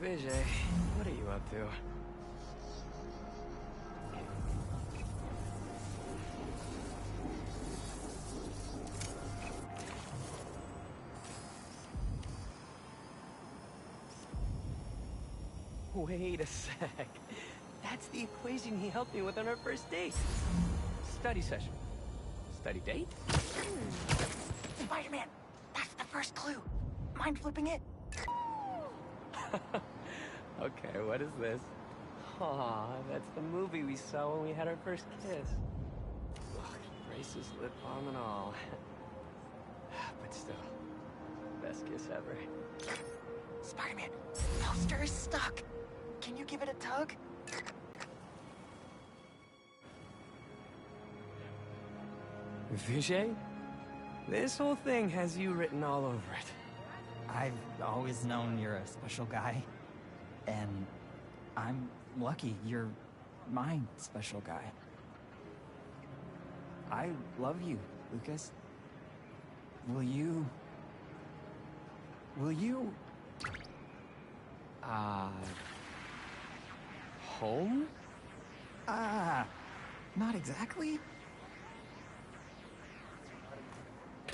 Vijay, what are you up to? Wait a sec. That's the equation he helped me with on our first date. Study session. Study date? Spider-Man! That's the first clue! Mind flipping it? Okay, what is this? Aw, that's the movie we saw when we had our first kiss. Ugh, braces, lip balm, and all. But still, best kiss ever. Spider-Man, poster is stuck. Can you give it a tug? Vijay? This whole thing has you written all over it. I've always known you're a special guy. And I'm lucky you're my special guy. I love you, Lucas. Will you... Home? Not exactly.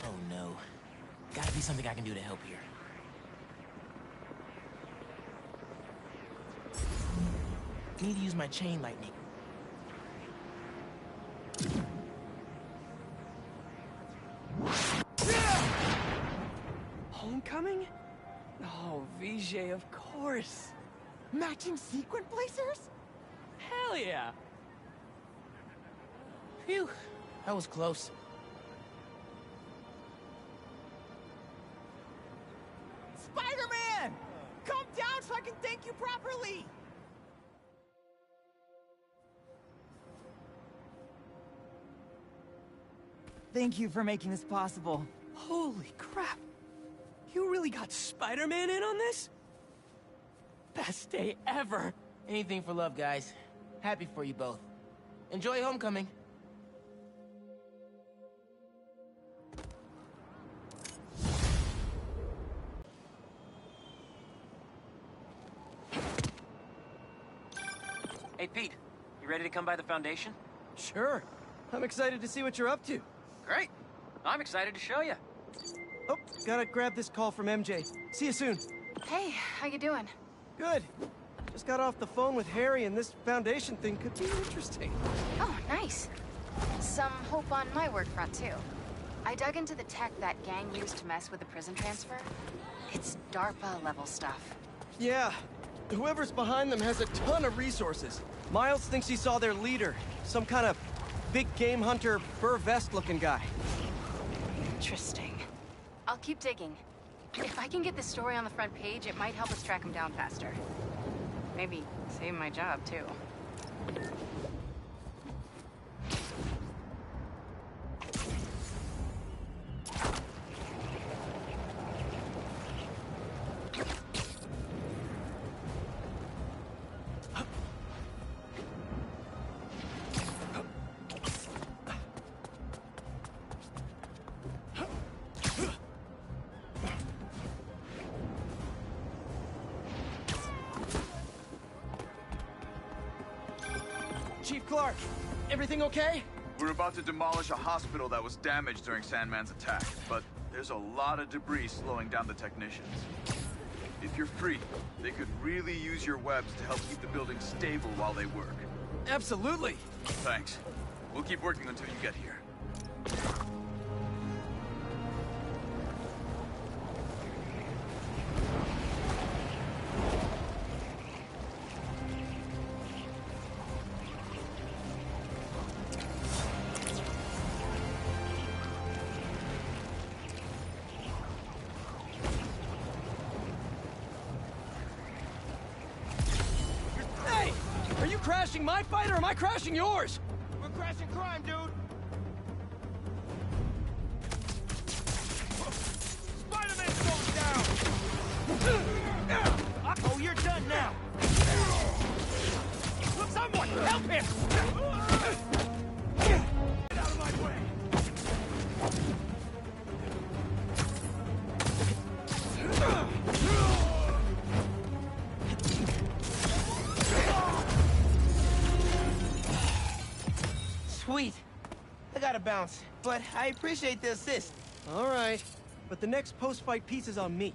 Oh no. Gotta be something I can do to help here. Need to use my chain lightning. Homecoming? Oh, Vijay, of course. Matching sequin placers? Hell yeah. Phew, that was close. Spider-Man! Come down so I can thank you properly! Thank you for making this possible. Holy crap. You really got Spider-Man in on this? Best day ever. Anything for love, guys. Happy for you both. Enjoy homecoming. Hey, Pete. You ready to come by the Foundation? Sure. I'm excited to see what you're up to. Great. I'm excited to show you. Oh, gotta grab this call from MJ. See you soon. Hey, how you doing? Good. Just got off the phone with Harry, and this Foundation thing could be interesting. Oh, nice. Some hope on my work front, too. I dug into the tech that gang used to mess with the prison transfer. It's DARPA-level stuff. Yeah. Whoever's behind them has a ton of resources. Miles thinks he saw their leader. Some kind of big game hunter, fur vest-looking guy. Interesting. I'll keep digging. If I can get this story on the front page, it might help us track him down faster. Maybe save my job, too. Chief Clark, everything okay? We're about to demolish a hospital that was damaged during Sandman's attack, but there's a lot of debris slowing down the technicians. If you're free, they could really use your webs to help keep the building stable while they work. Absolutely. Thanks. We'll keep working until you get here. Hey! Are you crashing my fight or am I crashing yours? We're crashing crime, dude! Spider-Man's going down! Oh, you're done now! Look, someone! Help him! Get out of my way! gotta bounce, but I appreciate the assist. All right, but the next post-fight piece is on me.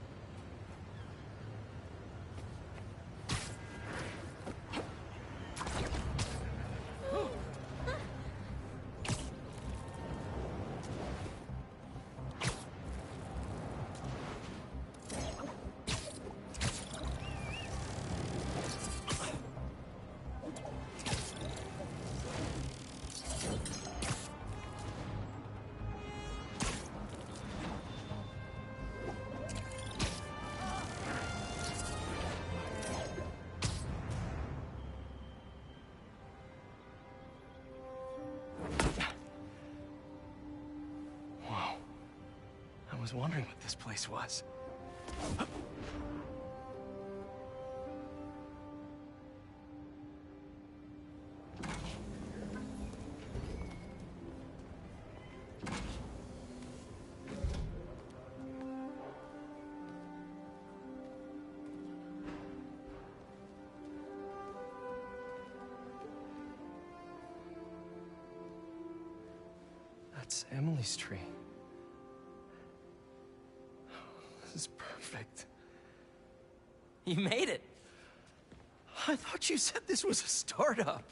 I was wondering what this place was. That's Emily's tree. This is perfect. You made it. I thought you said this was a startup.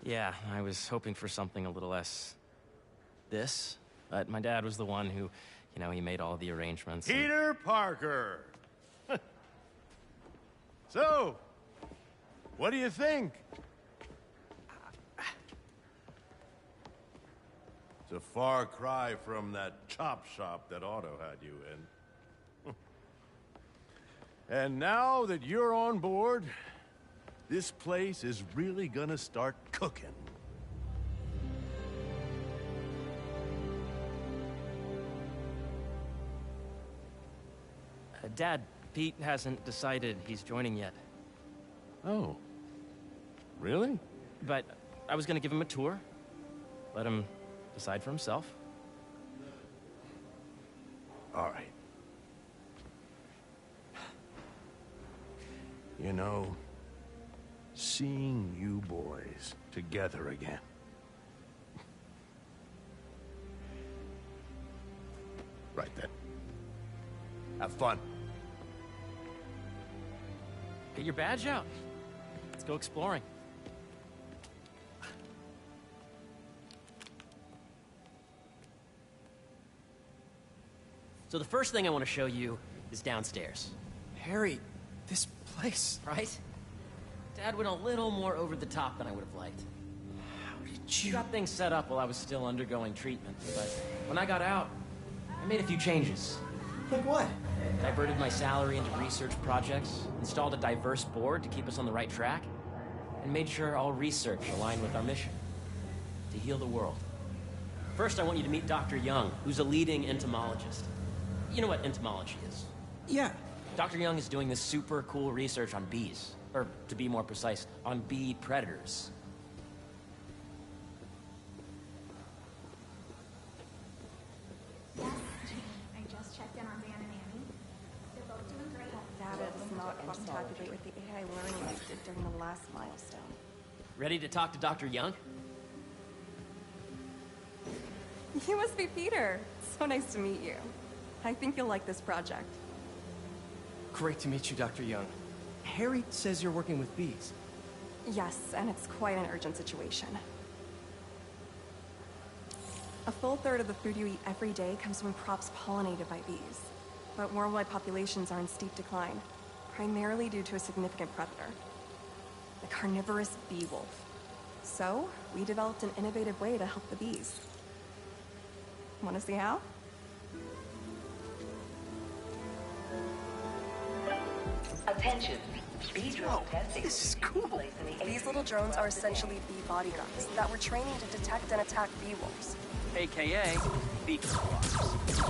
Yeah, I was hoping for something a little less... this. But my dad was the one who, he made all the arrangements. Peter Parker! So, what do you think? It's a far cry from that chop shop that Otto had you in. And now that you're on board, this place is really gonna start cooking. Dad, Pete hasn't decided he's joining yet. Oh. Really? But I was gonna give him a tour. Let him decide for himself. All right. You know, seeing you boys together again. Right then. Have fun. Get your badge out. Let's go exploring. So the first thing I want to show you is downstairs. Harry, this place... Right? Dad went a little more over the top than I would have liked. How did He got things set up while I was still undergoing treatment, but when I got out, I made a few changes. Like what? Diverted my salary into research projects, installed a diverse board to keep us on the right track, and made sure all research aligned with our mission, to heal the world. First, I want you to meet Dr. Young, who's a leading entomologist. You know what entomology is? Yeah. Dr. Young is doing this super cool research on bees, or to be more precise, on bee predators. I just checked in on Dan and Annie. They're both doing great. Data does not cross-tabulate with the AI learning I did during the last milestone. Ready to talk to Dr. Young? You must be Peter. So nice to meet you. I think you'll like this project. Great to meet you, Dr. Young. Harry says you're working with bees. Yes, and it's quite an urgent situation. A full third of the food you eat every day comes from crops pollinated by bees. But worldwide populations are in steep decline, primarily due to a significant predator, the carnivorous bee wolf. So, we developed an innovative way to help the bees. Want to see how? Attention. Bee drone testing. This is cool. These little drones are essentially bee bodyguards that were training to detect and attack bee wolves. AKA bee squads.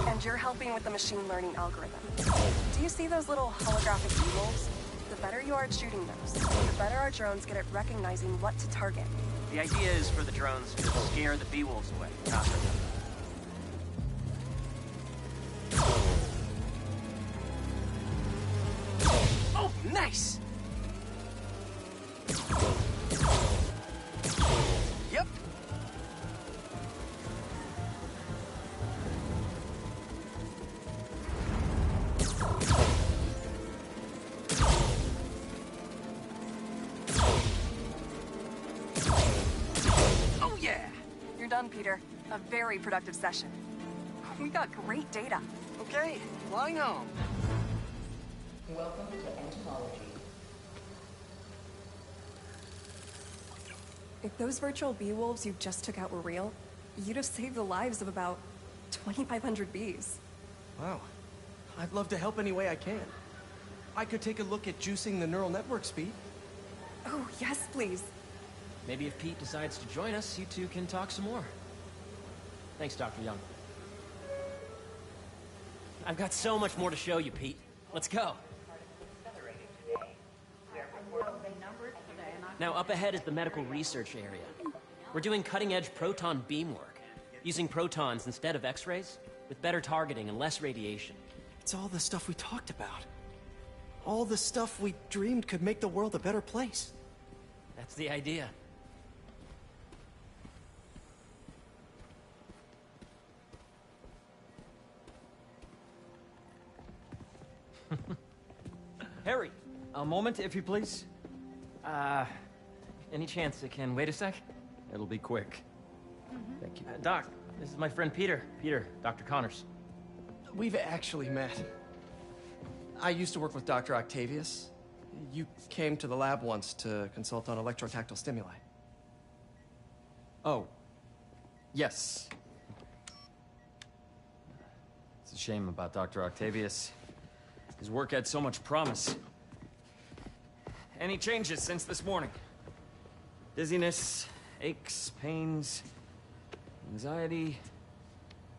And you're helping with the machine learning algorithm. Do you see those little holographic bee wolves? The better you are at shooting those, the better our drones get at recognizing what to target. The idea is for the drones to scare the bee wolves away, not hurt them. Oh, nice! Yep. Yeah. You're done, Peter. A very productive session. We got great data. Okay, flying home. Welcome to entomology. If those virtual bee wolves you just took out were real, you'd have saved the lives of about 2,500 bees. Wow. I'd love to help any way I can. I could take a look at juicing the neural network speed. Oh, yes, please. Maybe if Pete decides to join us, you two can talk some more. Thanks, Dr. Young. I've got so much more to show you, Pete. Let's go. Now, up ahead is the medical research area. We're doing cutting-edge proton beam work, using protons instead of X-rays, with better targeting and less radiation. It's all the stuff we talked about. All the stuff we dreamed could make the world a better place. That's the idea. Harry! A moment, if you please. Any chance it can wait a sec? It'll be quick. Thank you. Doc, this is my friend Peter. Peter, Dr. Connors. We've actually met. I used to work with Dr. Octavius. You came to the lab once to consult on electrotactile stimuli. Oh. Yes. It's a shame about Dr. Octavius. His work had so much promise. Any changes since this morning? Dizziness, aches, pains, anxiety,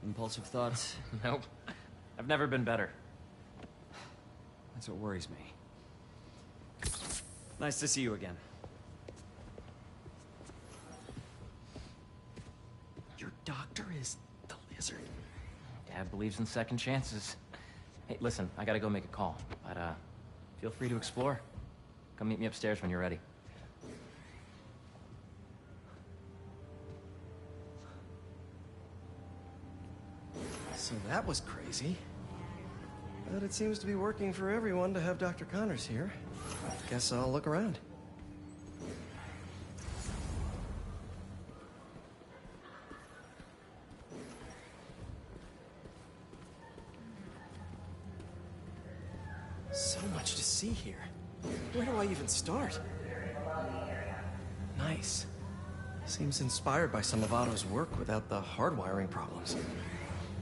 impulsive thoughts? Nope. I've never been better. That's what worries me. Nice to see you again. Your doctor is the lizard. Dad believes in second chances. Hey, listen, I gotta go make a call, but feel free to explore. Come meet me upstairs when you're ready. So that was crazy. But it seems to be working for everyone to have Dr. Connors here. Guess I'll look around. So much to see here. Where do I even start? Nice. Seems inspired by some of Otto's work without the hardwiring problems.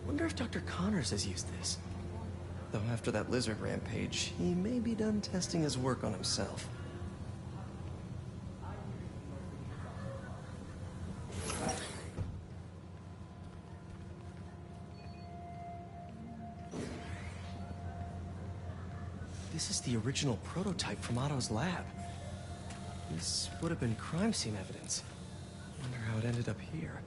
Wonder if Dr. Connors has used this. Though after that lizard rampage, he may be done testing his work on himself. This is the original prototype from Otto's lab. This would have been crime scene evidence. Wonder how it ended up here.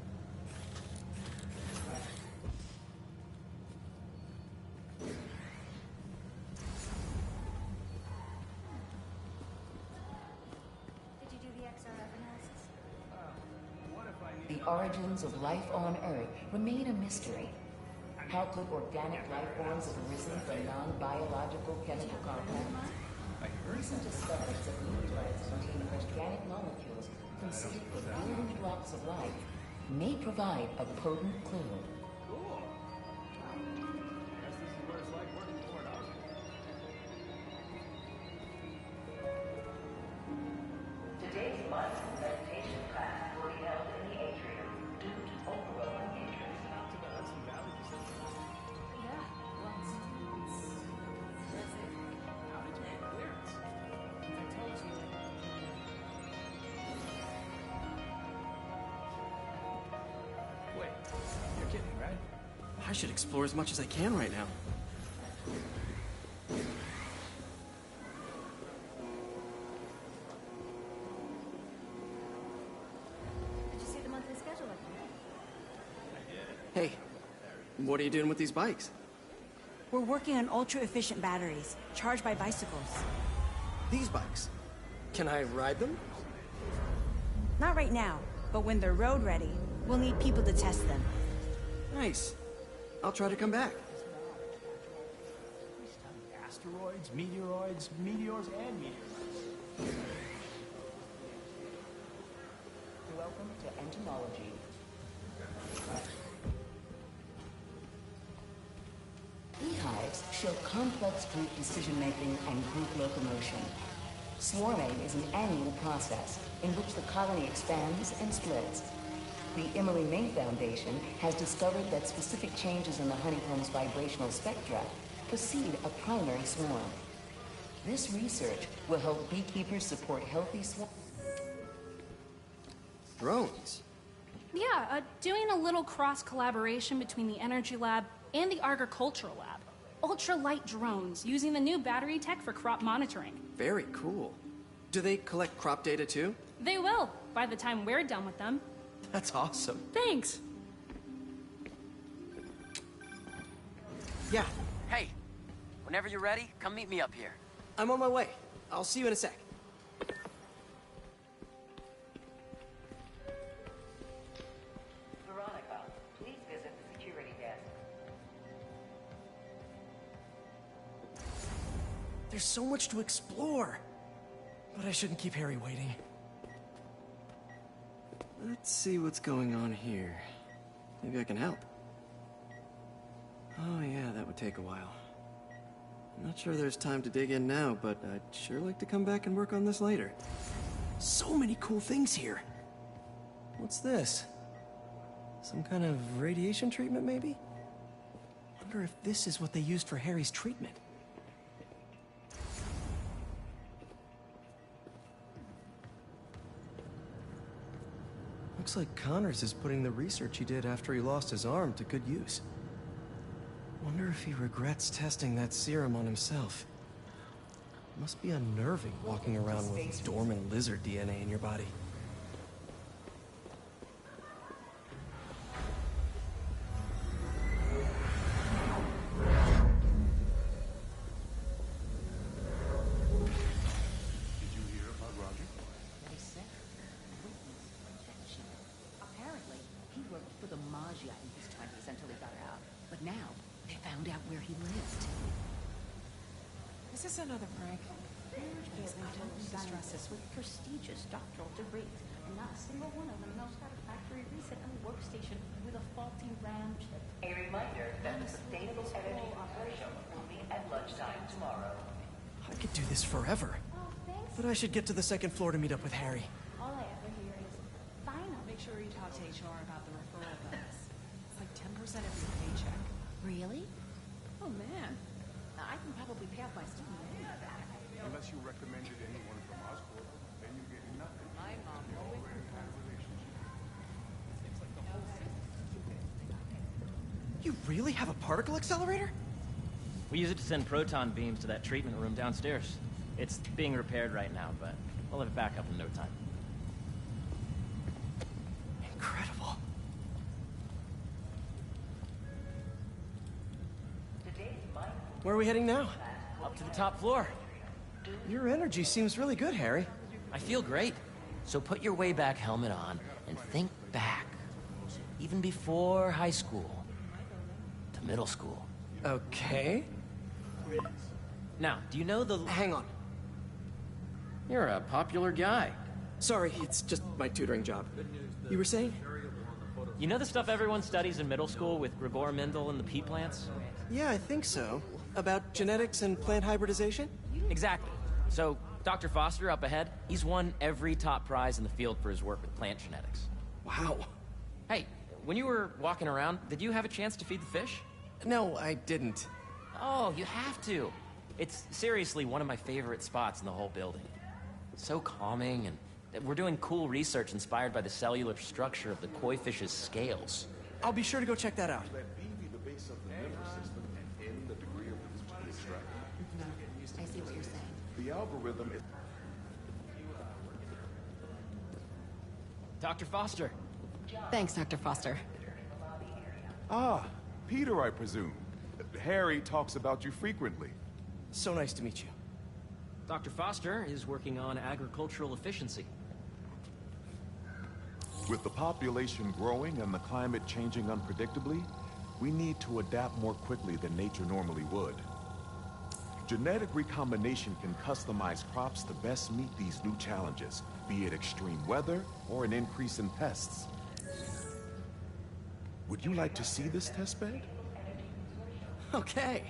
The origins of life on Earth remain a mystery. How could organic life forms have arisen from non-biological chemical compounds? Recent discoveries of nuclides containing organic molecules considered the building blocks of life may provide a potent clue. Today's mindful meditation class will be held in the atrium due to overwhelming interest. Wait, you're kidding, right? I should explore as much as I can right now. Did you see the monthly schedule up there? Hey, what are you doing with these bikes? We're working on ultra-efficient batteries, charged by bicycles. These bikes? Can I ride them? Not right now, but when they're road ready, we'll need people to test them. Nice. I'll try to come back. Asteroids, meteoroids, meteors, and meteorites. Welcome Welcome to entomology. Beehives show complex group decision-making and group locomotion. Swarming is an annual process in which the colony expands and splits. The Emily May Foundation has discovered that specific changes in the honeycomb's vibrational spectra precede a primary swarm. This research will help beekeepers support healthy swarms. Drones? Yeah, doing a little cross-collaboration between the Energy Lab and the Agricultural Lab. Ultra-light drones using the new battery tech for crop monitoring. Very cool. Do they collect crop data too? They will, by the time we're done with them. That's awesome. Thanks. Yeah, Hey, whenever you're ready, come meet me up here. I'm on my way. I'll see you in a sec. Veronica, please visit the security desk. There's so much to explore. But I shouldn't keep Harry waiting. Let's see what's going on here. Maybe I can help. Oh yeah, that would take a while. I'm not sure there's time to dig in now, but I'd sure like to come back and work on this later. So many cool things here. What's this? Some kind of radiation treatment, maybe? Wonder if this is what they used for Harry's treatment. Looks like Connors is putting the research he did after he lost his arm to good use. Wonder if he regrets testing that serum on himself. Must be unnerving walking around with dormant lizard DNA in your body. This is another prank. Stresses with prestigious doctoral degrees, and not a single one of them knows how to factory reset a workstation with a faulty RAM chip. A reminder that the sustainable energy conversion will be at lunchtime tomorrow. I could do this forever. But I should get to the second floor to meet up with Harry. All I ever hear is, fine, make sure you talk to HR about the referral bonus. It's like 10% of your paycheck. Really? Oh, man. I can probably pay off my student loan with that. Unless you recommended anyone from Oscorp, then you get nothing. My mom always You really have a particle accelerator? We use it to send proton beams to that treatment room downstairs. It's being repaired right now, but we'll have it back up in no time. Incredible. Where are we heading now? Up to the top floor. Your energy seems really good, Harry. I feel great. So put your way back helmet on and think back. Even before high school. To middle school. Okay. Now, do you know the... Hang on. You're a popular guy. Sorry, it's just my tutoring job. You were saying? You know the stuff everyone studies in middle school with Gregor Mendel and the pea plants? Yeah, I think so. About genetics and plant hybridization? Exactly. So, Dr. Foster up ahead, he's won every top prize in the field for his work with plant genetics. Wow. Hey, when you were walking around, did you have a chance to feed the fish? No, I didn't. Oh, you have to. It's seriously one of my favorite spots in the whole building. So calming, and we're doing cool research inspired by the cellular structure of the koi fish's scales. I'll be sure to go check that out. Let B be the base of the nervous system and N the degree of which to extract. I see what you're saying. The algorithm is... Dr. Foster. Thanks, Dr. Foster. Ah, Peter, I presume. Harry talks about you frequently. So nice to meet you. Dr. Foster is working on agricultural efficiency. With the population growing and the climate changing unpredictably, we need to adapt more quickly than nature normally would. Genetic recombination can customize crops to best meet these new challenges, be it extreme weather or an increase in pests. Would you like to see this testbed? Okay.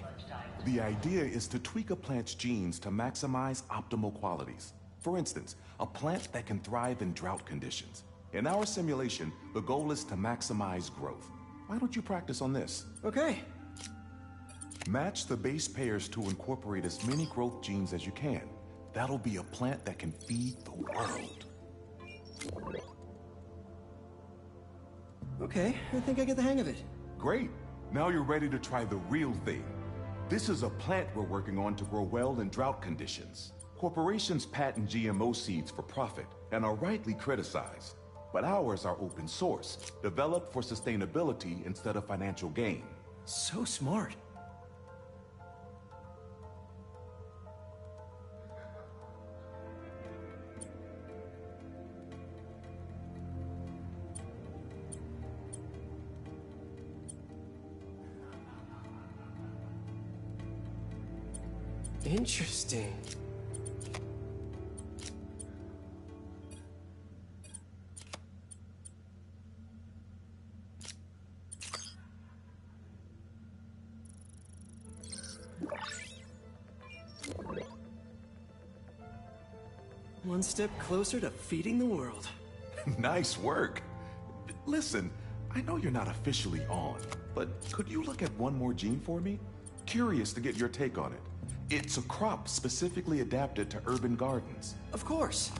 The idea is to tweak a plant's genes to maximize optimal qualities. For instance, a plant that can thrive in drought conditions. In our simulation, the goal is to maximize growth. Why don't you practice on this? Okay. Match the base pairs to incorporate as many growth genes as you can. That'll be a plant that can feed the world. Okay, I think I get the hang of it. Great. Now you're ready to try the real thing. This is a plant we're working on to grow well in drought conditions. Corporations patent GMO seeds for profit and are rightly criticized. But ours are open source, developed for sustainability instead of financial gain. So smart. Interesting. One step closer to feeding the world. Nice work. Listen, I know you're not officially on, but could you look at one more gene for me? Curious to get your take on it. It's a crop specifically adapted to urban gardens. Of course.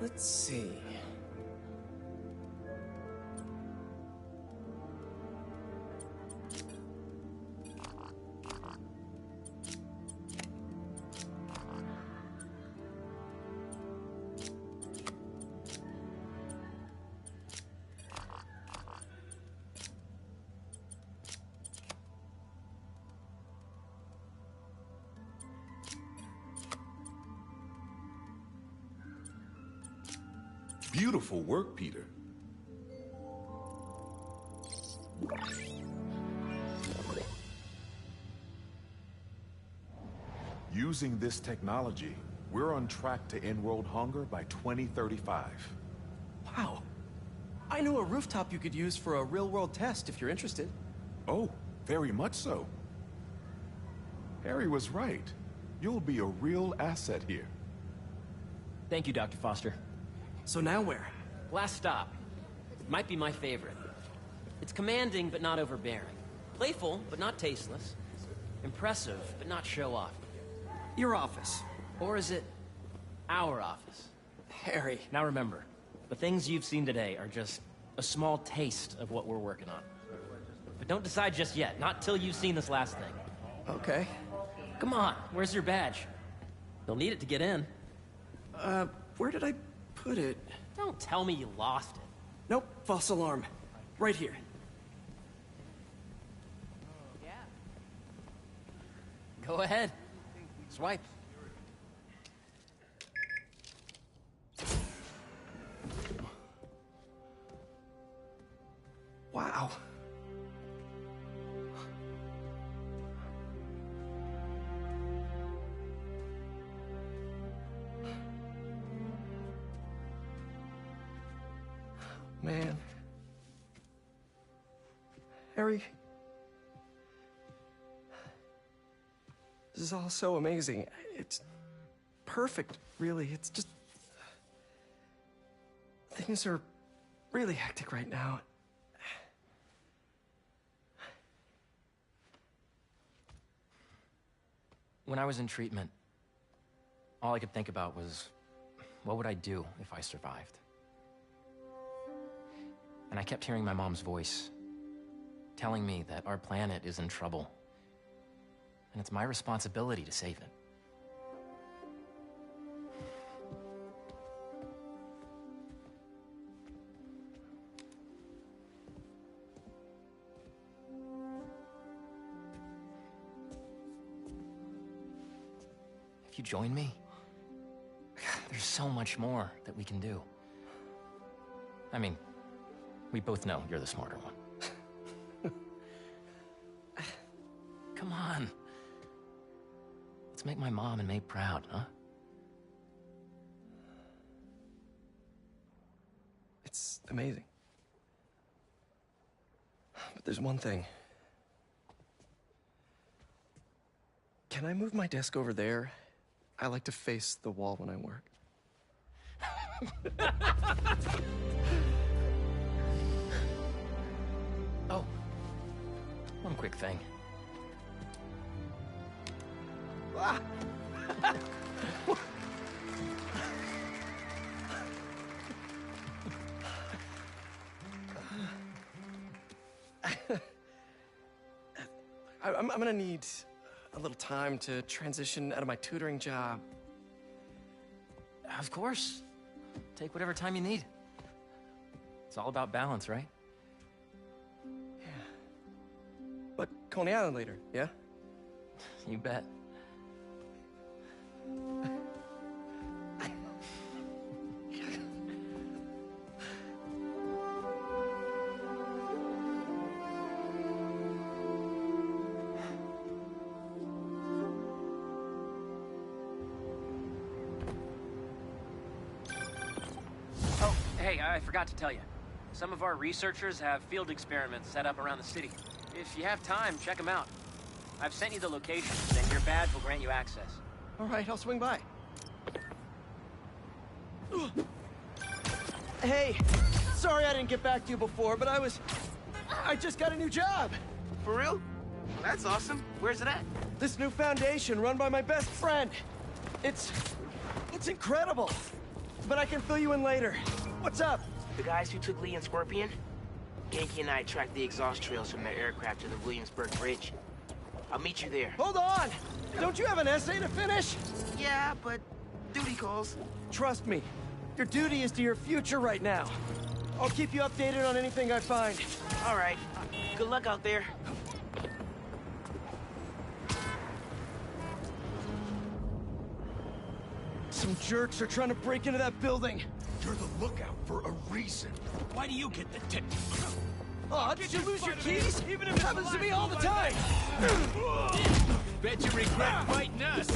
Let's see. Beautiful work, Peter. Using this technology, we're on track to end world hunger by 2035. Wow. I know a rooftop you could use for a real-world test if you're interested. Oh, very much so. Harry was right. You'll be a real asset here. Thank you, Dr. Foster. So now where? Last stop. Might be my favorite. It's commanding, but not overbearing. Playful, but not tasteless. Impressive, but not show-off. Your office. Or is it our office? Harry. Now remember, the things you've seen today are just a small taste of what we're working on. But don't decide just yet, not till you've seen this last thing. Okay. Come on, where's your badge? You'll need it to get in. Where did I put it? Don't tell me you lost it. Nope, false alarm. Right here. Yeah. Go ahead. Swipe. Wow. Man. Harry. This is all so amazing. It's perfect, really. It's just... Things are really hectic right now. When I was in treatment, all I could think about was, what would I do if I survived? And I kept hearing my mom's voice, telling me that our planet is in trouble, and it's my responsibility to save it. you join me? There's so much more that we can do. I mean, we both know you're the smarter one. Come on. Let's make my mom and May proud, huh? It's amazing. But there's one thing. Can I move my desk over there? I like to face the wall when I work. Oh, one quick thing. Ah. I'm gonna need a little time to transition out of my tutoring job. Of course. Take whatever time you need. It's all about balance, right? Yeah. But Coney Island later, yeah? You bet. Hey, I forgot to tell you. Some of our researchers have field experiments set up around the city. If you have time, check them out. I've sent you the locations, and your badge will grant you access. All right, I'll swing by. Hey, sorry I didn't get back to you before, but I just got a new job. For real? Well, that's awesome. Where's it at? This new foundation run by my best friend. It's incredible. But I can fill you in later. What's up? The guys who took Lee and Scorpion? Genki and I tracked the exhaust trails from their aircraft to the Williamsburg Bridge. I'll meet you there. Hold on! Don't you have an essay to finish? Yeah, but duty calls. Trust me, your duty is to your future right now. I'll keep you updated on anything I find. All right. Good luck out there. Some jerks are trying to break into that building. You're the lookout for a reason. Why do you get the tip? Oh, did you lose your keys? Even if it happens to me all the time. Bet you regret fighting us.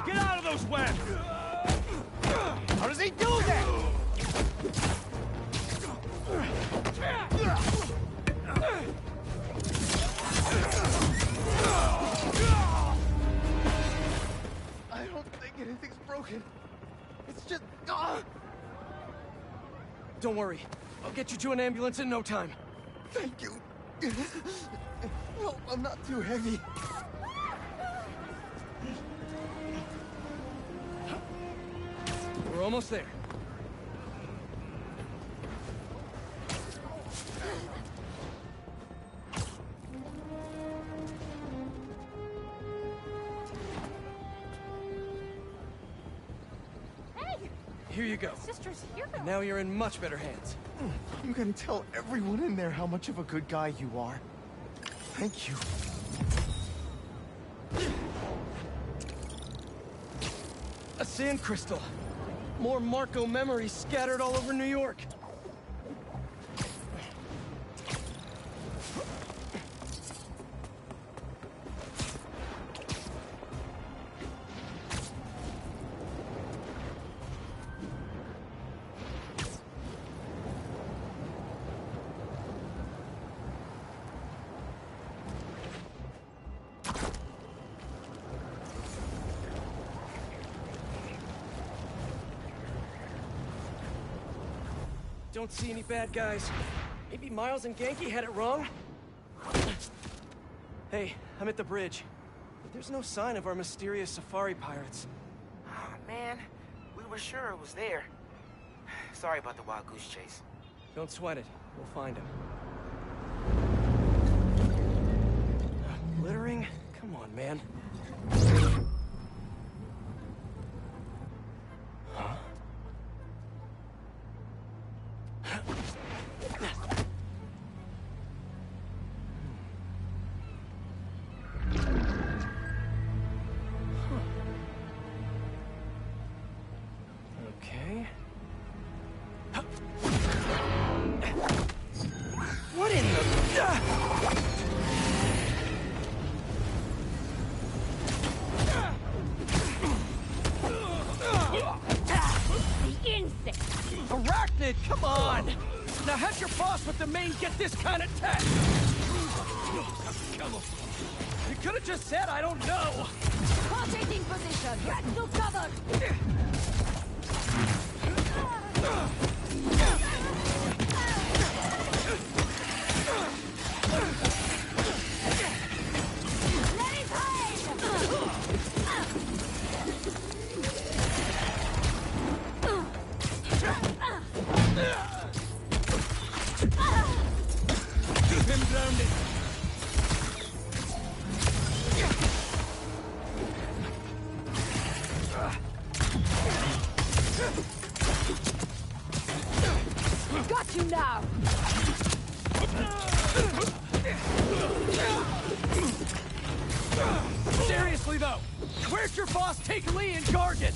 Get out of those webs! How does he do that? I don't think anything's broken. It's just... Don't worry. I'll get you to an ambulance in no time. Thank you. Well, I'm not too heavy. We're almost there. Here you go. Sister's hero. And now you're in much better hands. I'm gonna tell everyone in there how much of a good guy you are. Thank you. A sand crystal. More Marco memories scattered all over New York. Don't see any bad guys. Maybe Miles and Genki had it wrong? Hey, I'm at the bridge. But there's no sign of our mysterious safari pirates. Oh, man. We were sure it was there. Sorry about the wild goose chase. Don't sweat it. We'll find him. Littering? Come on, man. Now how'd your boss with the main get this kind of tech? Come on. You could have just said, I don't know. Rotating position. Get to cover. Let it hide. Keep him grounded. Got you now. Seriously though, where'd your boss take Lee and Gargan?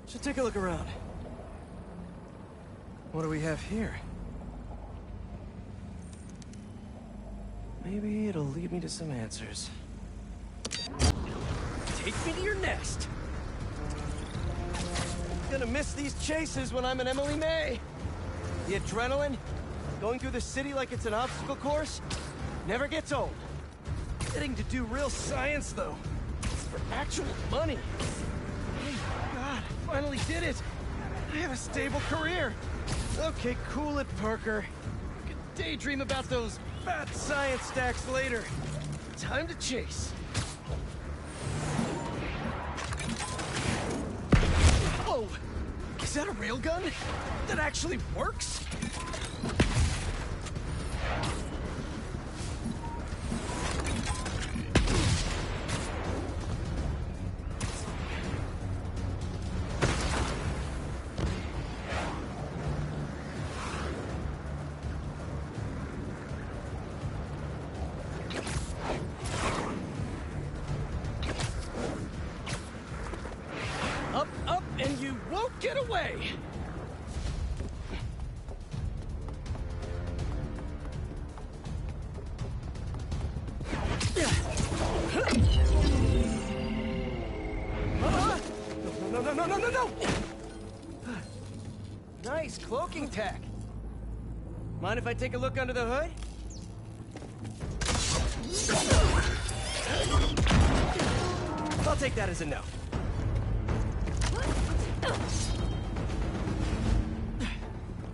Should take a look around. What do we have here? Maybe it'll lead me to some answers. Take me to your nest. Gonna miss these chases when I'm an Emily May. The adrenaline, going through the city like it's an obstacle course, never gets old. Getting to do real science, though. For actual money. Thank God, I finally did it. I have a stable career. Okay, cool it, Parker. I could daydream about those fat science stacks later. Time to chase. Whoa! Is that a railgun? That actually works? Up, and you won't get away! No! Nice cloaking tech. Mind if I take a look under the hood? I'll take that as a no.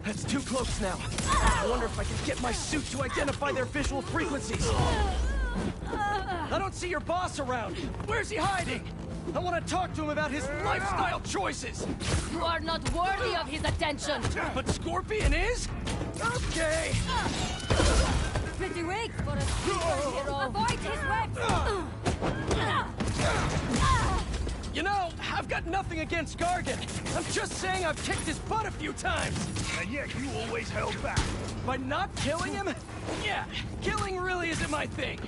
That's 2 cloaks now. I wonder if I can get my suit to identify their visual frequencies. I don't see your boss around. Where's he hiding? I want to talk to him about his lifestyle choices. You are not worthy of his attention. But Scorpion is? Okay. Pretty weak for a superhero. Avoid his web. You know, I've got nothing against Gargan. I'm just saying I've kicked his butt a few times. And yet you always held back. By not killing him? Yeah, killing really isn't my thing.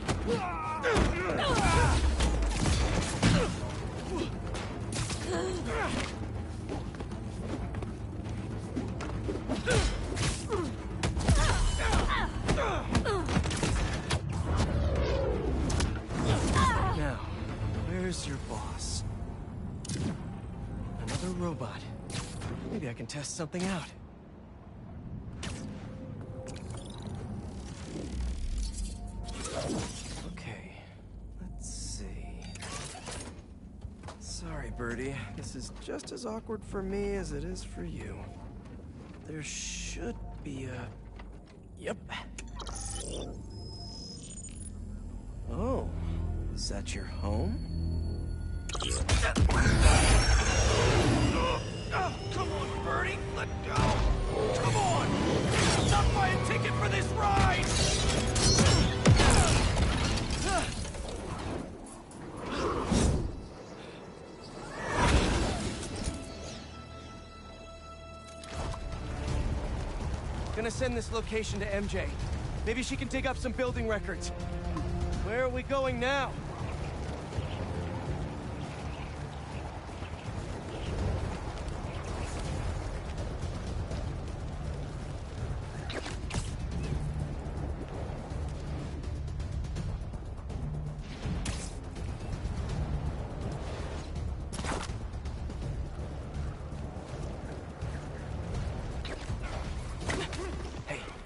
Now, where's your boss? Another robot. Maybe I can test something out. Okay, let's see. Sorry, Birdie. This is just as awkward for me as it is for you. There should be a... Yep. Oh, is that your home? Come on, Birdie, let go! Come on! Not buy a ticket for this ride! Gonna send this location to MJ. Maybe she can dig up some building records. Where are we going now?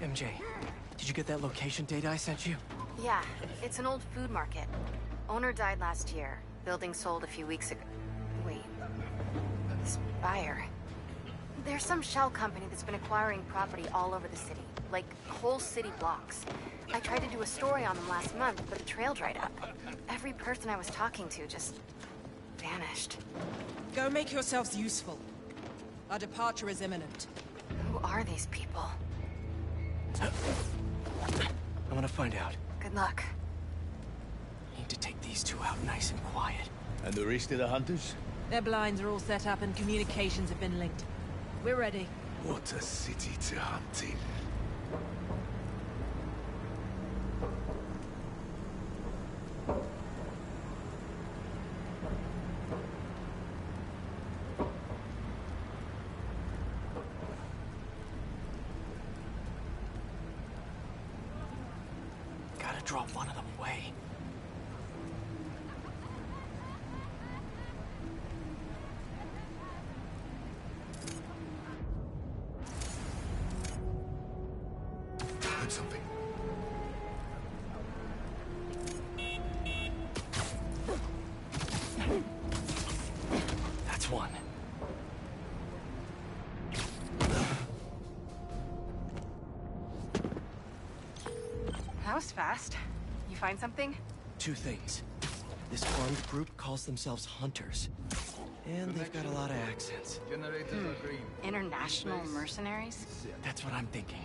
MJ, did you get that location data I sent you? Yeah, it's an old food market. Owner died last year. Building sold a few weeks ago. Wait. Spire. There's some shell company that's been acquiring property all over the city. Like, whole city blocks. I tried to do a story on them last month, but the trail dried up. Every person I was talking to just vanished. Go make yourselves useful. Our departure is imminent. Who are these people? I'm gonna find out. Good luck. Need to take these two out nice and quiet. And the rest of the hunters? Their blinds are all set up and communications have been linked. We're ready. What a city to hunt in. Gotta draw one of them away. Heard something. That's one. That was fast. You find something? Two things. This armed group calls themselves Hunters. And they've got a lot of accents. International mercenaries? That's what I'm thinking.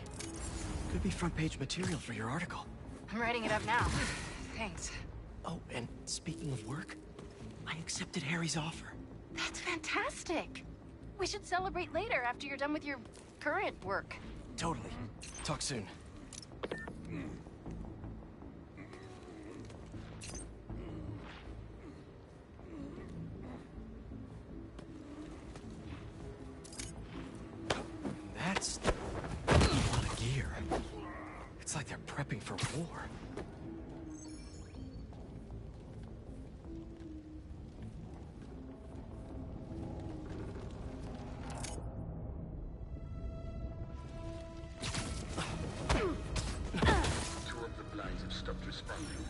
Could be front page material for your article. I'm writing it up now. Thanks. Oh, and speaking of work, I accepted Harry's offer. That's fantastic. We should celebrate later after you're done with your current work. Totally. Talk soon. That's a lot of gear. It's like they're prepping for war. Two of the blinds have stopped responding,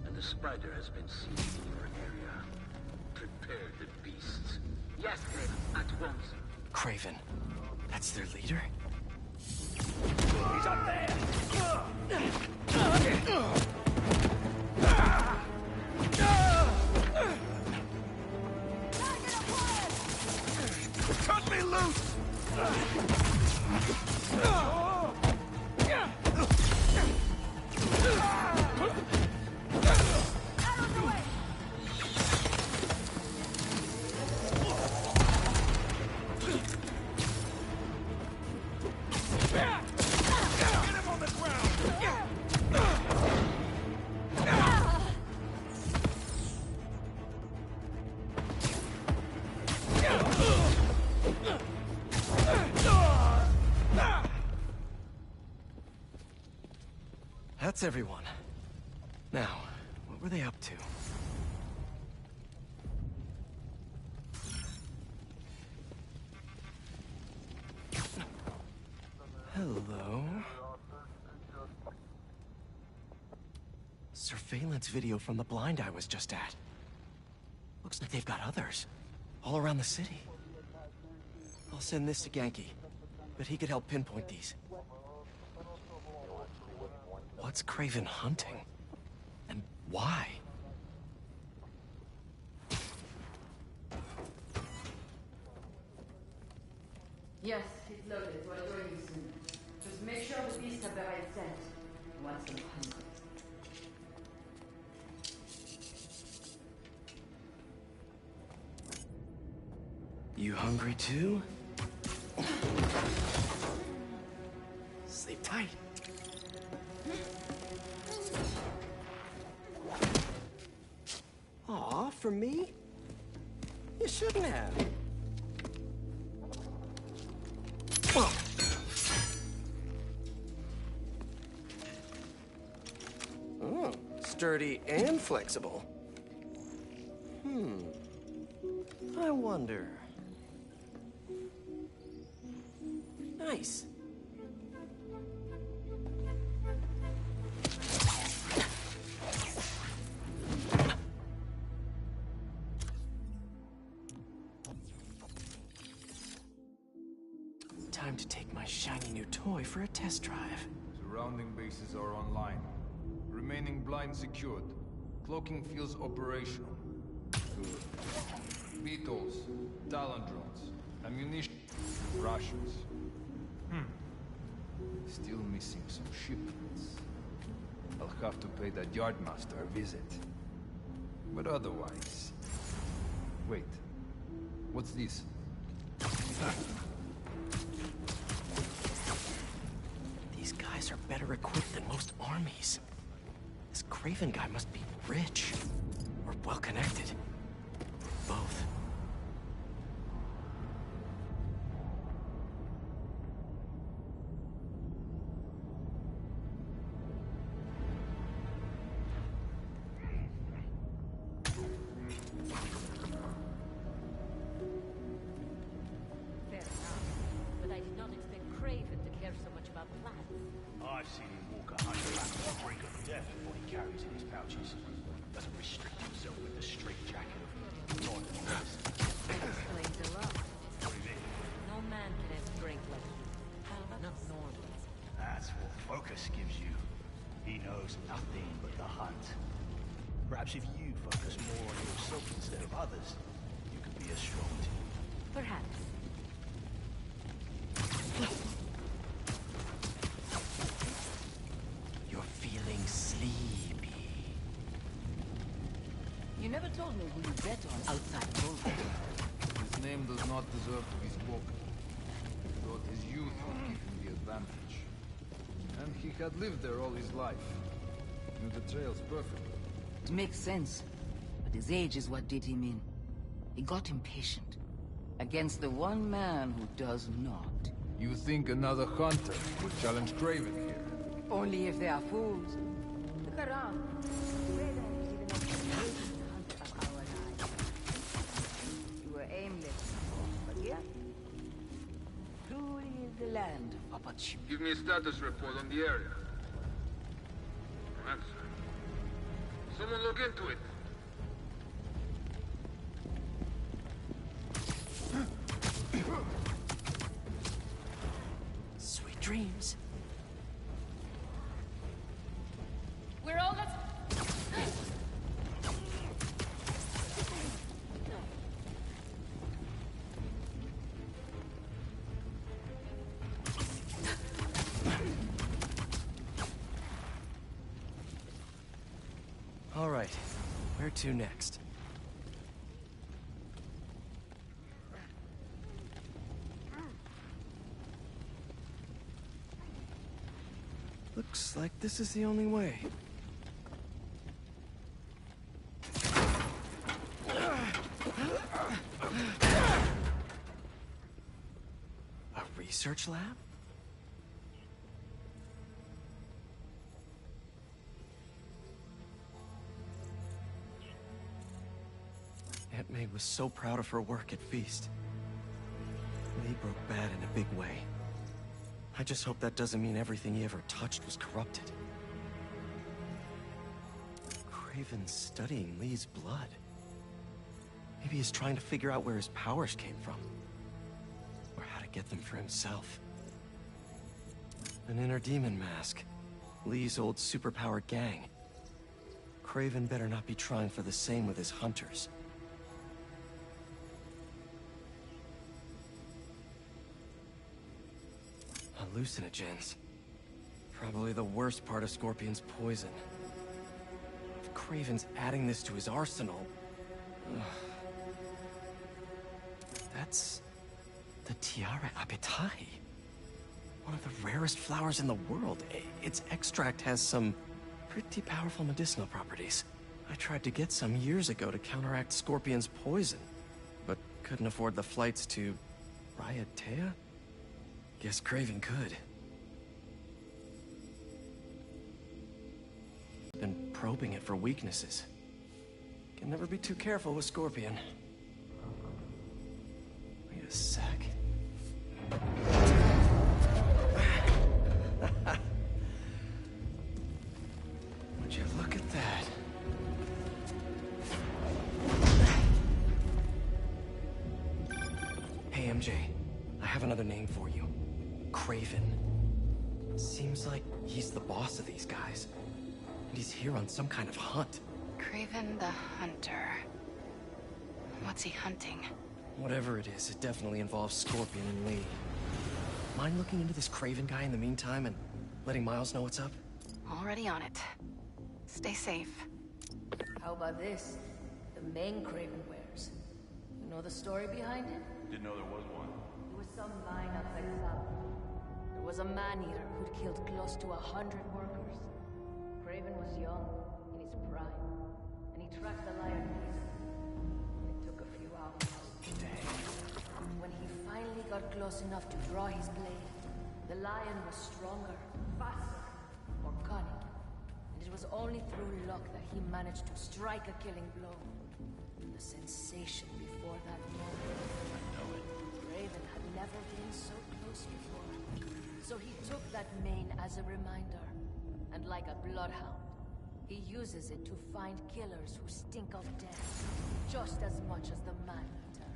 and the spider has been seen in your area. Prepare the beasts. Yes, Craven, at once. Craven. That's their leader? He's up there! Cut me loose! That's everyone. Now, what were they up to? Hello? Surveillance video from the blind I was just at. Looks like they've got others. All around the city. I'll send this to Genki, but he could help pinpoint these. What's Craven hunting? And why? Yes, it's loaded, so I'll join you soon. Just make sure the beasts have the right scent. Once them hungry. You hungry too? Sleep tight. Aw, for me? You shouldn't have. Oh, sturdy and flexible. I wonder. Nice. to take my shiny new toy for a test drive. Surrounding bases are online. Remaining blind secured. Cloaking fields operational. Good. Beetles, Talon drones, ammunition, rations. Still missing some shipments. I'll have to pay that yardmaster a visit. But otherwise... Wait. What's this? These guys are better equipped than most armies. This Craven guy must be rich. Or well-connected. Both. Fair enough. But I did not expect Craven to care so much about plants. I've seen him walk 100 laps on the brink of death with what he carries in his pouches. Doesn't restrict himself with the straight jacket of God. Explains a lot. No man can have strength like you. Not normal. That's what focus gives you. He knows nothing but the hunt. Perhaps if you focus more on yourself instead of others, you could be as strong too. Perhaps. You're feeling sleepy. You never told me who you bet on outside Volvo. His name does not deserve to be spoken. Thought his youth would give him the advantage. And he had lived there all his life. Knew the trails perfectly. It makes sense. But his age is what did him in. He got impatient. Against the one man who does not. You think another hunter would challenge Craven here? Only if they are fools. Look around. Craven is even a hunter of our lives. You were aimless, but yet, truly is the land of opportunity. Give me a status report on the area. No answer. Someone look into it. Sweet dreams. We're all let's... All right. Where to next? Looks like this is the only way. A research lab? Aunt May was so proud of her work at Feast. Lee broke bad in a big way. I just hope that doesn't mean everything he ever touched was corrupted. Craven's studying Lee's blood. Maybe he's trying to figure out where his powers came from. Or how to get them for himself. An inner demon mask. Lee's old superpowered gang. Craven better not be trying for the same with his hunters. Hallucinogens. Probably the worst part of Scorpion's poison. If Craven's adding this to his arsenal... Ugh. That's... the Tiara Apitai. One of the rarest flowers in the world. Its extract has some pretty powerful medicinal properties. I tried to get some years ago to counteract Scorpion's poison, but couldn't afford the flights to... Raiatea? Guess Craven could. Been probing it for weaknesses. Can never be too careful with Scorpion. Wait a sec. Would you look at that? Hey, MJ. I have another name for you. Craven. Seems like he's the boss of these guys. And he's here on some kind of hunt. Craven the Hunter. What's he hunting? Whatever it is, it definitely involves Scorpion and Lee. Mind looking into this Craven guy in the meantime and letting Miles know what's up? Already on it. Stay safe. How about this? The main Craven wears. You know the story behind it? Didn't know there was one. There was some mine outside South. There was a man-eater who'd killed close to 100 workers. Craven was young, in his prime, and he tracked the lion east. It took a few hours. When he finally got close enough to draw his blade, the lion was stronger, faster, more cunning. And it was only through luck that he managed to strike a killing blow. The sensation before that moment. I know it. Raven had never been so close before. So he took that mane as a reminder. And like a bloodhound, he uses it to find killers who stink of death, just as much as the man-eater.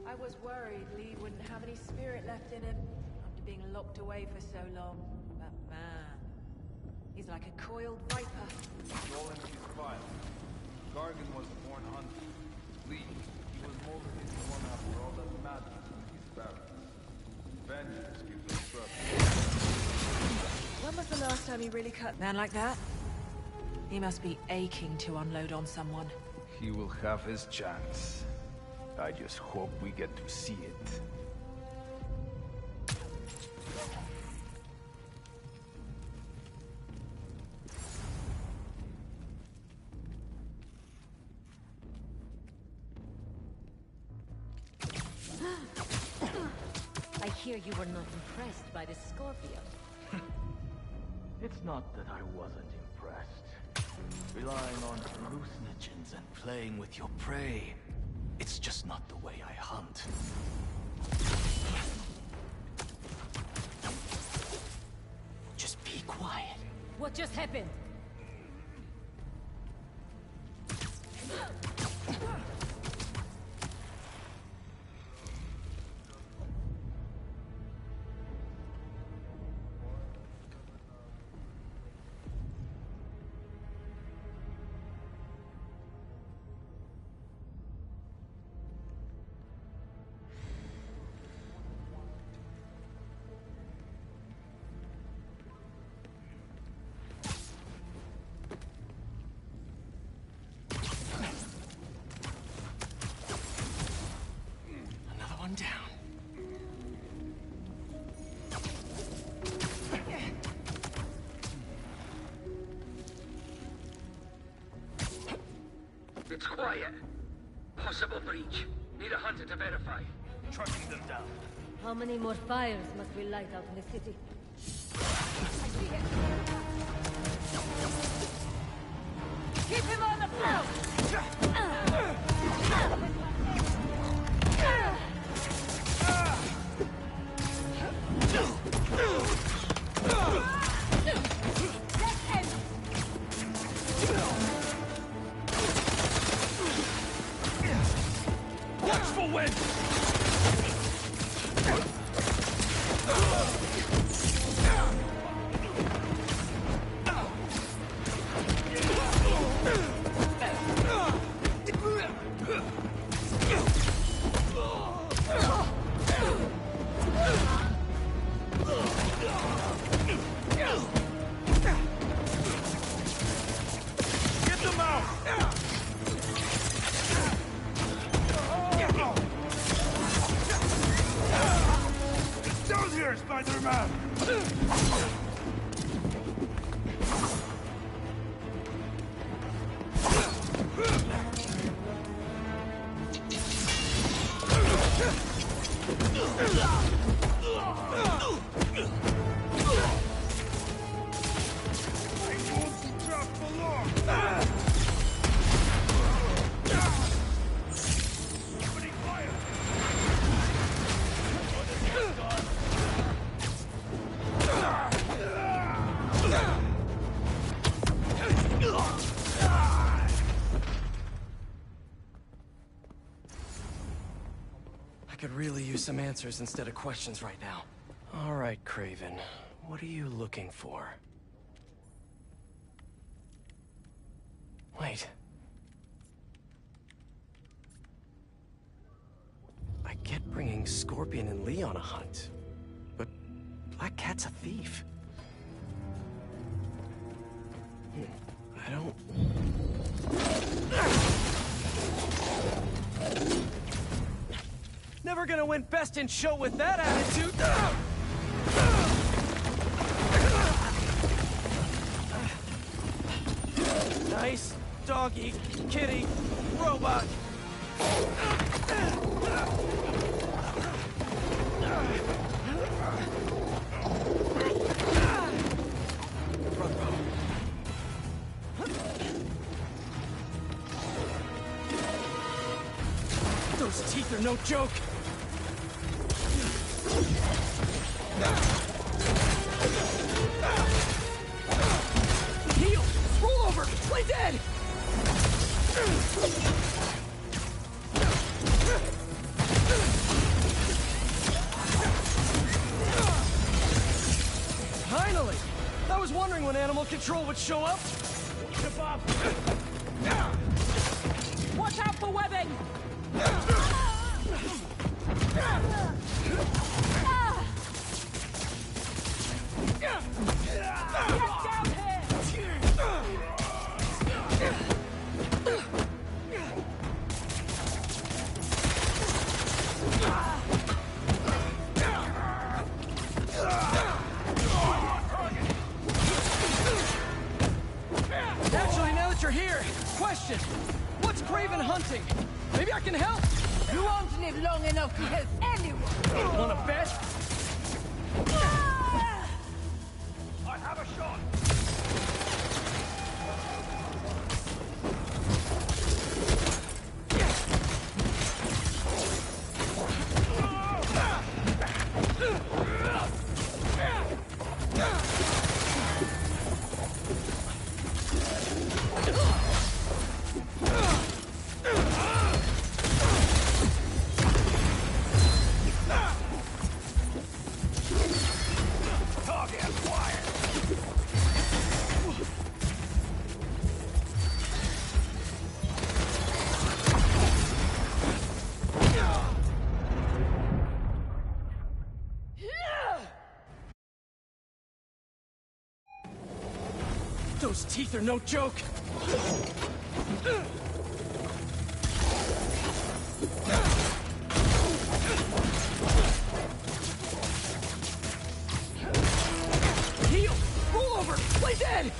I was worried Lee wouldn't have any spirit left in him after being locked away for so long. But man, he's like a coiled viper. All in his file. Gargan was a born hunter. Lee, he was molded into one after all that madness in his barracks. Vengeance gives us trust. When was the last time he really cut man like that? He must be aching to unload on someone. He will have his chance. I just hope we get to see it. I hear you were not impressed by the Scorpion. It's not that I wasn't impressed. Relying on hallucinogens and playing with your prey. It's just not the way I hunt. Just be quiet. What just happened? Down. It's quiet. Possible breach. Need a hunter to verify. Tracking them down. How many more fires must we light out in the city? Keep him on the floor! Watchful wind! Get them out! Down here, Spider-Man! I won't drop the law! could really use some answers instead of questions right now. All right, Craven. What are you looking for? Wait. I get bringing Scorpion and Lee on a hunt, but Black Cat's a thief. I don't... Never gonna win Best in Show with that attitude! Nice doggy, kitty, robot. Those teeth are no joke. Heal! Roll over! Play dead! Finally! I was wondering when Animal Control would show up. Watch out for webbing! Get down here! Actually, now that you're here, question. What's Craven hunting? Maybe I can help. You won't live long enough to help anyone. Wanna bet? I have a shot. Those teeth are no joke. Heal! Roll over! Play dead!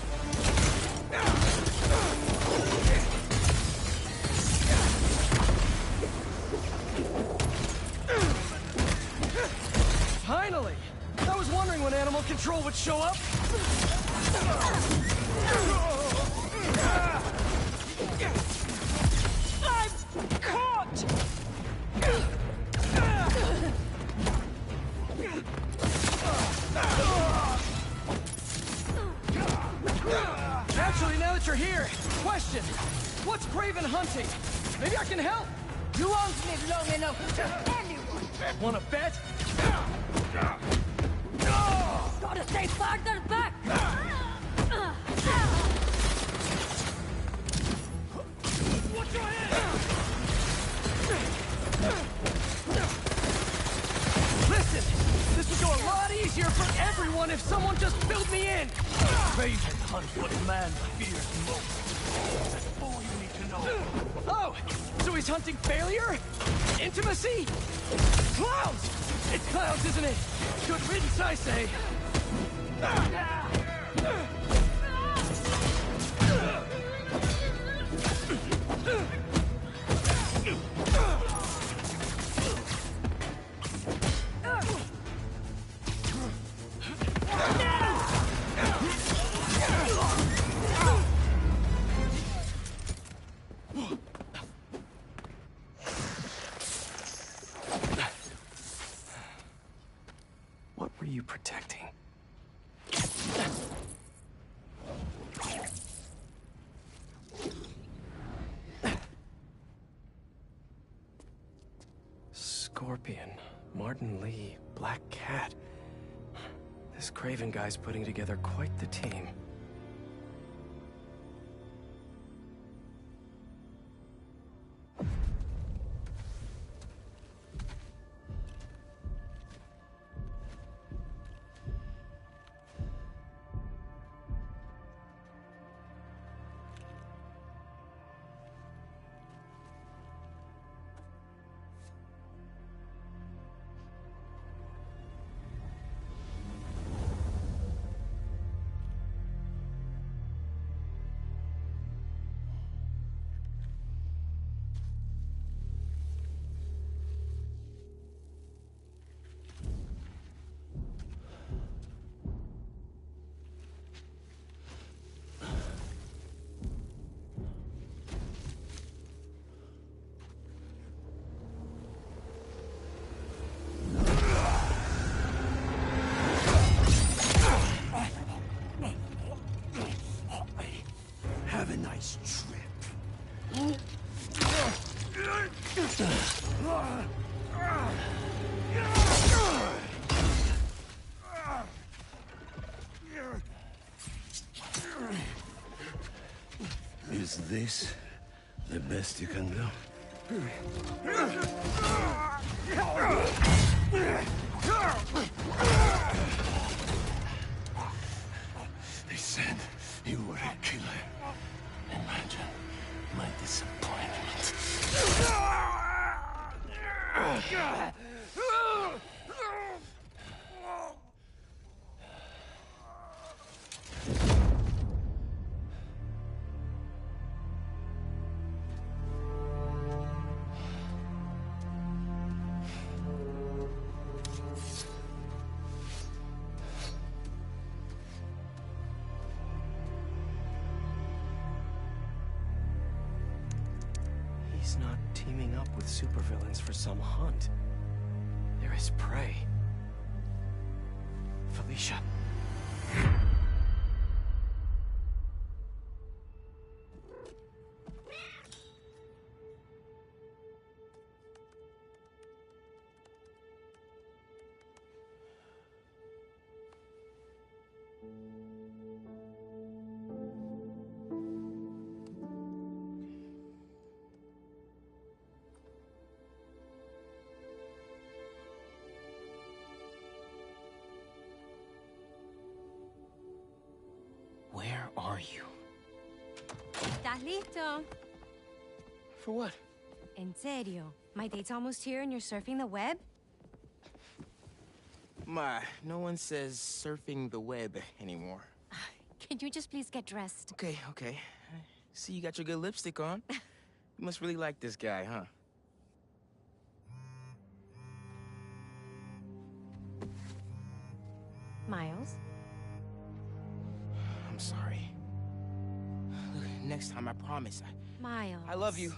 Finally! I was wondering when Animal Control would show up. I'm caught! Actually, now that you're here, question. What's Craven hunting? Maybe I can help. You won't live long enough to help anyone. Wanna bet? Gotta stay farther back! Watch your head! Listen, this would go a lot easier for everyone if someone just filled me in. Craven hunts what man fears most. That's all you need to know. Oh, so he's hunting failure? Intimacy? Clowns! It's clowns, isn't it? Good riddance, I say. What were you protecting? Scorpion, Martin Lee, Black Cat. This Craven guy's putting together quite the team. Have a nice trip. Is this the best you can do? They said you were a killer. Imagine my disappointment. He's not teaming up with supervillains for some hunt. There is prey. Felicia. Where are you? ¿Estás listo? For what? En serio? My date's almost here and you're surfing the web? My, no one says surfing the web anymore. Can you just please get dressed? Okay, okay. See, you got your good lipstick on. You must really like this guy, huh? Miles? I'm sorry. Look, next time, I promise. Miles. I love you.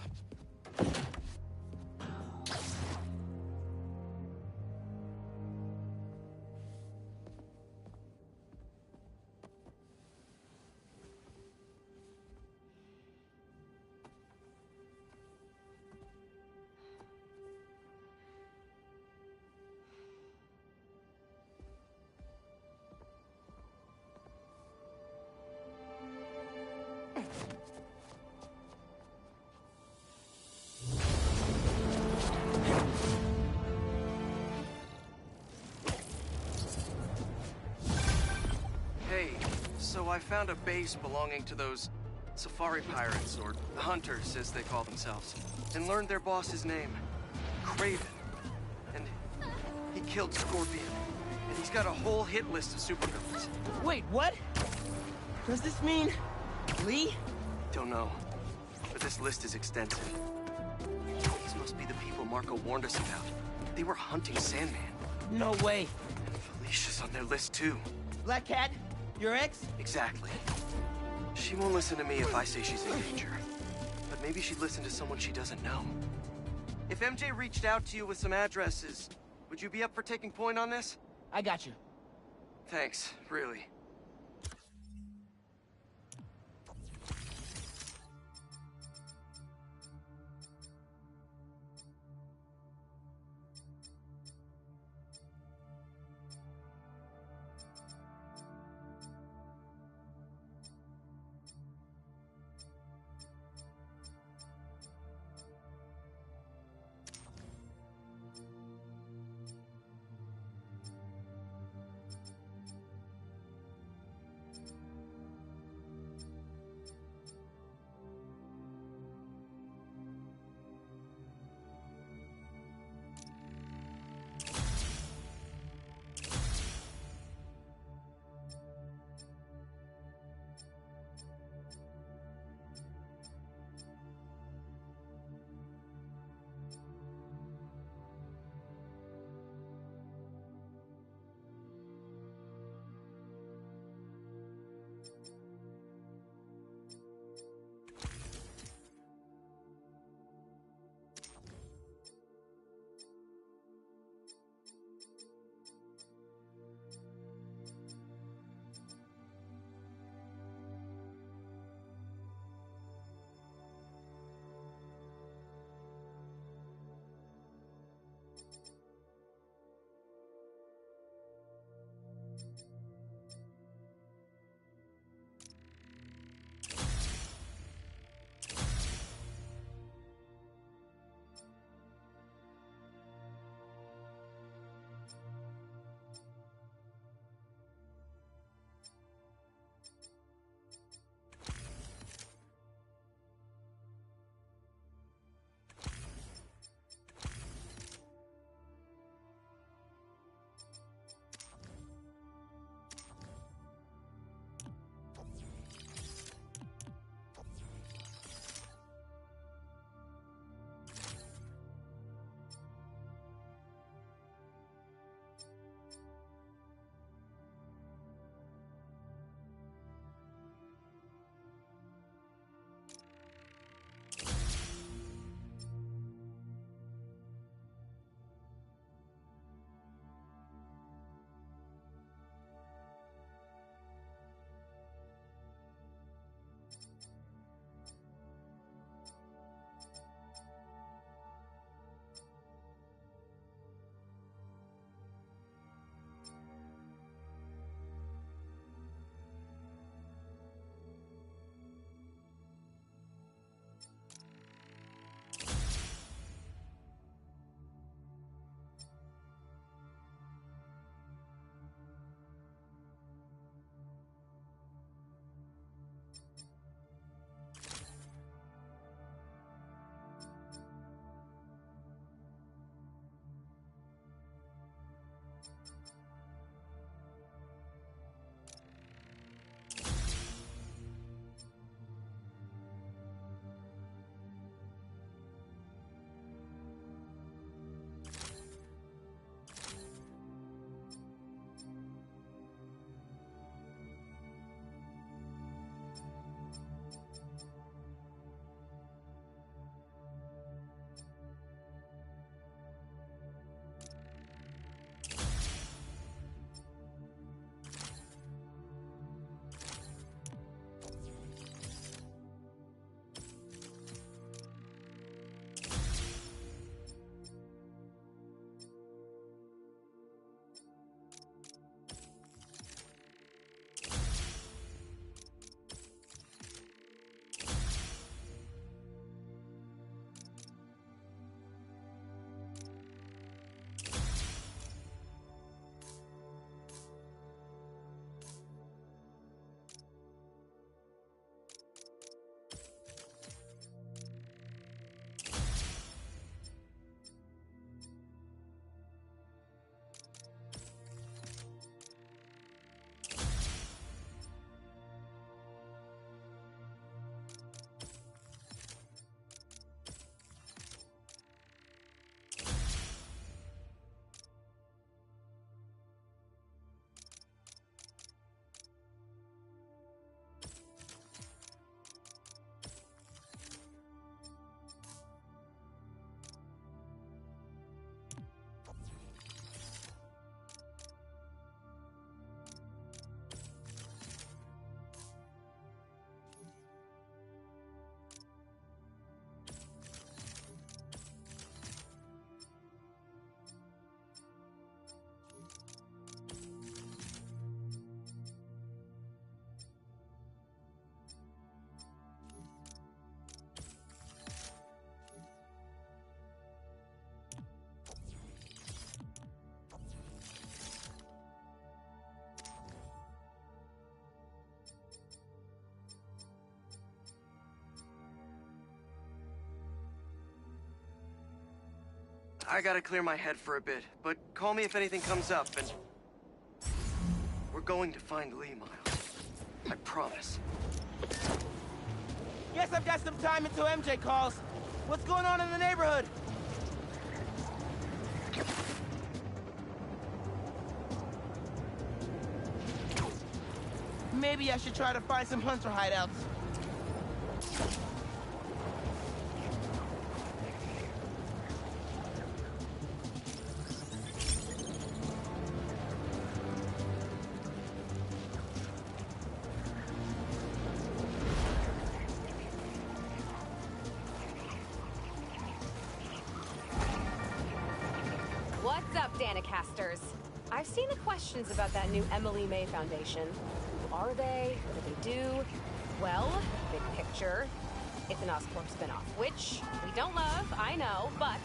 Hey, so I found a base belonging to those safari pirates, or hunters as they call themselves, and learned their boss's name, Craven. And he killed Scorpion, and he's got a whole hit list of supervillains. Wait, what? Does this mean Lee? Don't know, but this list is extensive. These must be the people Marco warned us about. They were hunting Sandman. No way. And Felicia's on their list too. Black Cat? Your ex? Exactly. She won't listen to me if I say she's in danger. But maybe she'd listen to someone she doesn't know. If MJ reached out to you with some addresses, would you be up for taking point on this? I got you. Thanks, really. I gotta clear my head for a bit, but call me if anything comes up, and... We're going to find Lee, Miles. I promise. Guess I've got some time until MJ calls. What's going on in the neighborhood? Maybe I should try to find some hunter hideouts. What's up, Danicasters? I've seen the questions about that new Emily May Foundation. Who are they? What do they do? Well, big picture, it's an Oscorp spinoff, which we don't love, I know, but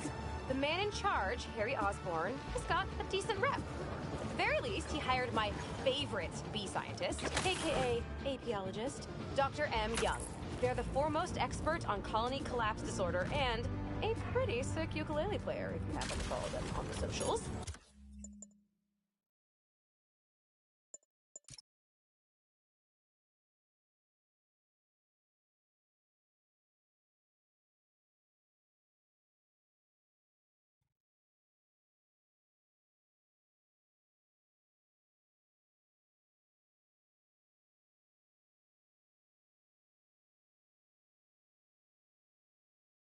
the man in charge, Harry Osborn, has got a decent rep. At the very least, he hired my favorite bee scientist, aka apiologist, Dr. M. Young. They're the foremost expert on colony collapse disorder and a pretty sick ukulele player, if you happen to follow them on the socials.